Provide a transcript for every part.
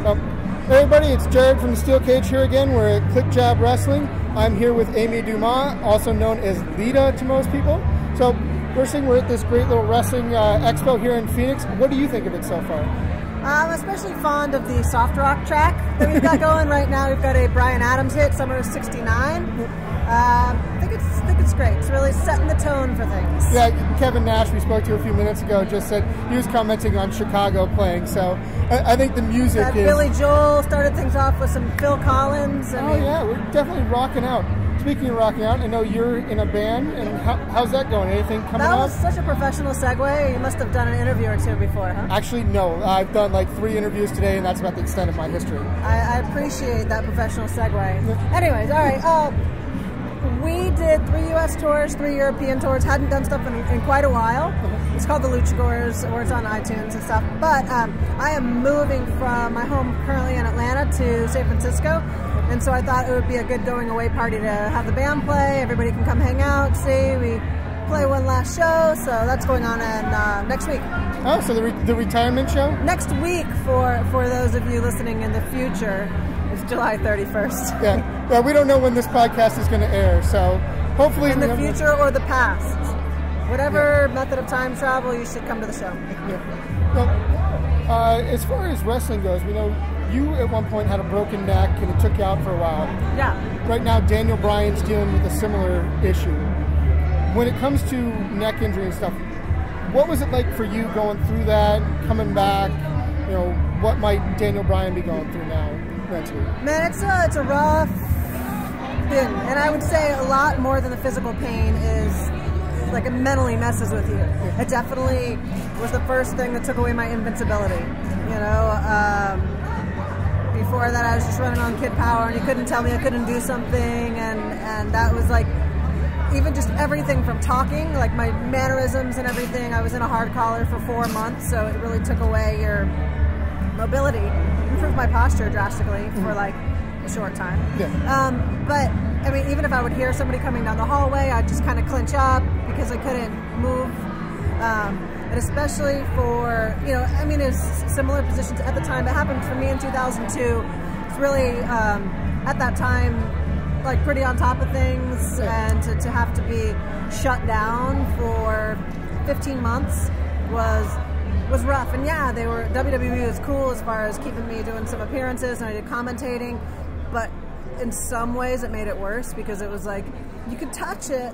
Hey everybody, it's Jared from the Steel Cage here again. We're at ClickJab Wrestling. I'm here with Amy Dumas, also known as Lita to most people. So, first thing, we're at this great little wrestling expo here in Phoenix. What do you think of it so far? I'm especially fond of the soft rock track that we've got going right now. We've got a Bryan Adams hit, Summer of '69. I think it's great. It's really setting the tone for things. Yeah, Kevin Nash, we spoke to a few minutes ago, just said he was commenting on Chicago playing. So I think the music is... Billy Joel started things off with some Phil Collins. Yeah, we're definitely rocking out. Speaking of rocking out, I know you're in a band, and how's that going? Anything coming up? That was such a professional segue. You must have done an interview or two before, huh? Actually, no. I've done like 3 interviews today, and that's about the extent of my history. I appreciate that professional segue. Anyways, all right. We did 3 U.S. tours, 3 European tours. Hadn't done stuff in quite a while. It's called The Luchadors, or it's on iTunes and stuff. But I am moving from my home currently in Atlanta to San Francisco. And so I thought it would be a good going away party to have the band play. Everybody can come hang out, see. We play one last show, so that's going on next week. Oh, so the retirement show? Next week for those of you listening in the future. It's July 31st. Yeah, we don't know when this podcast is going to air, so hopefully... In the future or the past. Whatever method of time travel, you should come to the show. Yeah. Well, as far as wrestling goes, we know you at one point had a broken neck and it took you out for a while. Yeah. Right now, Daniel Bryan's dealing with a similar issue. When it comes to neck injury and stuff, what was it like for you going through that, coming back? You know, what might Daniel Bryan be going through now, mentally? Man, it's a rough thing. And I would say a lot more than the physical pain is like it mentally messes with you. It definitely was the first thing that took away my invincibility. You know, before that I was just running on kid power and you couldn't tell me I couldn't do something, and that was like even just everything from talking, like my mannerisms and everything. I was in a hard collar for 4 months, so it really took away your mobility, improved my posture drastically for like a short time. Yeah. But I mean, even if I would hear somebody coming down the hallway, I'd just kind of clinch up because I couldn't move. And especially for, you know, I mean, it's similar positions at the time. It happened for me in 2002. It's really, at that time, like pretty on top of things, and to have to be shut down for 15 months was rough. And yeah, WWE was cool as far as keeping me doing some appearances, and I did commentating, but in some ways it made it worse because it was like, you could touch it,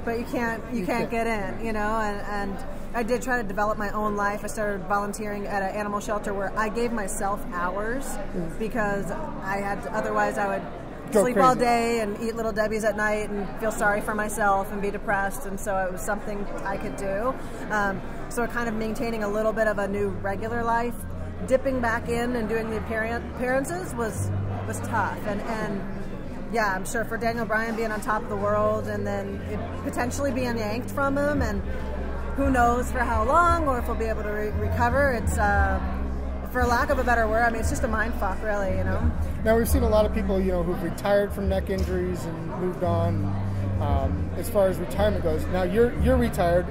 but you can't get in, you know, and I did try to develop my own life. I started volunteering at an animal shelter where I gave myself hours because I had to, otherwise I would sleep all day and eat Little Debbie's at night and feel sorry for myself and be depressed, and so it was something I could do. So kind of maintaining a little bit of a new regular life, dipping back in and doing the appearances was tough, and yeah, I'm sure for Daniel Bryan being on top of the world and then it potentially being yanked from him, and who knows for how long or if we'll be able to recover. It's, for lack of a better word, I mean, it's just a mind fuck, really, you know? Now, we've seen a lot of people, you know, who've retired from neck injuries and moved on as far as retirement goes. Now, you're retired.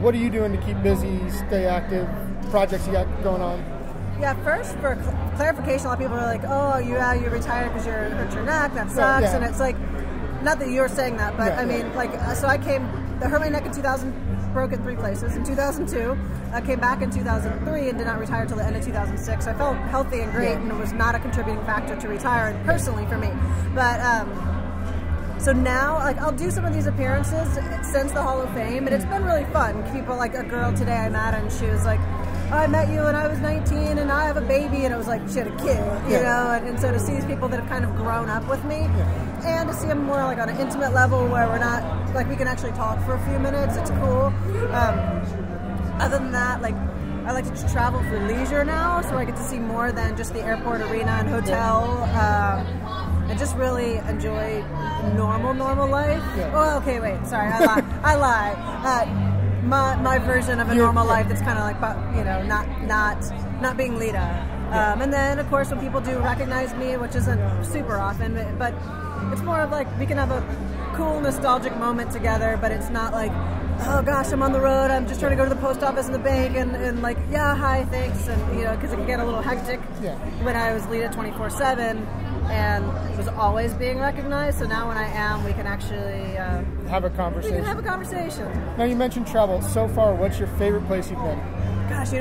What are you doing to keep busy, stay active, projects you got going on? Yeah, first, for clarification, a lot of people are like, oh, you retired because you hurt your neck, that sucks, yeah. And it's like, not that you're saying that, but I mean, like, so I hurt my neck in 2000, broke in 3 places. In 2002, I came back in 2003 and did not retire until the end of 2006. I felt healthy and great, and it was not a contributing factor to retiring personally for me. But so now, like, I'll do some of these appearances since the Hall of Fame, and it's been really fun. People, like a girl today I met, and she was like, oh, I met you when I was 19 and I have a baby, and it was like, she had a kid, you know, and so to see these people that have kind of grown up with me, and to see them more like on an intimate level where we're not, like, we can actually talk for a few minutes, it's cool. Other than that, like, I like to just travel for leisure now, so I get to see more than just the airport, arena, and hotel, and just really enjoy normal life. Oh, okay, wait, sorry, I lie. My version of a normal life that's kind of like, you know, not being Lita. And then, of course, when people do recognize me, which isn't super often, but it's more of like we can have a cool nostalgic moment together, but it's not like oh gosh, I'm on the road, I'm just trying to go to the post office and the bank, and like, yeah, hi, thanks, and because it can get a little hectic when I was Lita 24/7, and was always being recognized. So now when I am, we can actually have a conversation. We can have a conversation. Now you mentioned travel. So far, what's your favorite place you've been? Gosh, so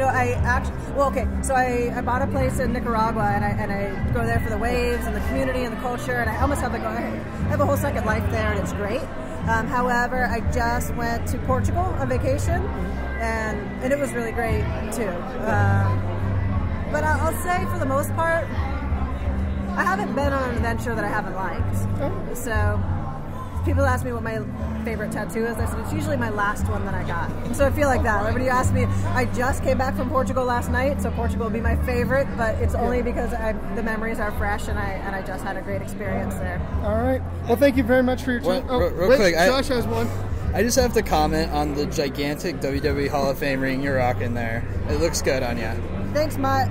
I bought a place in Nicaragua, and I go there for the waves and the community and the culture, and I almost have I have a whole second life there, and it's great. However, I just went to Portugal on vacation, and it was really great too. But I'll say for the most part, I haven't been on an adventure that I haven't liked. So people ask me what my favorite tattoo is. I said it's usually my last one that I got. So I feel like that. When you ask me, I just came back from Portugal last night, so Portugal will be my favorite, but it's only because the memories are fresh, and I just had a great experience there. All right. Well, thank you very much for your time. Real quick, Josh has one. I just have to comment on the gigantic WWE Hall of Fame ring you're rocking there. It looks good on you. Thanks. My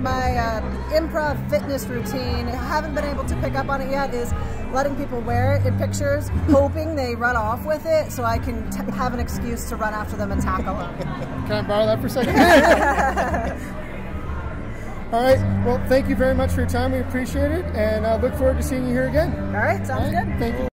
improv fitness routine, I haven't been able to pick up on it yet, is letting people wear it in pictures, hoping they run off with it so I can have an excuse to run after them and tackle them. Can I borrow that for a second? All right. Well, thank you very much for your time. We appreciate it, and I look forward to seeing you here again. All right. Sounds good. Thank you.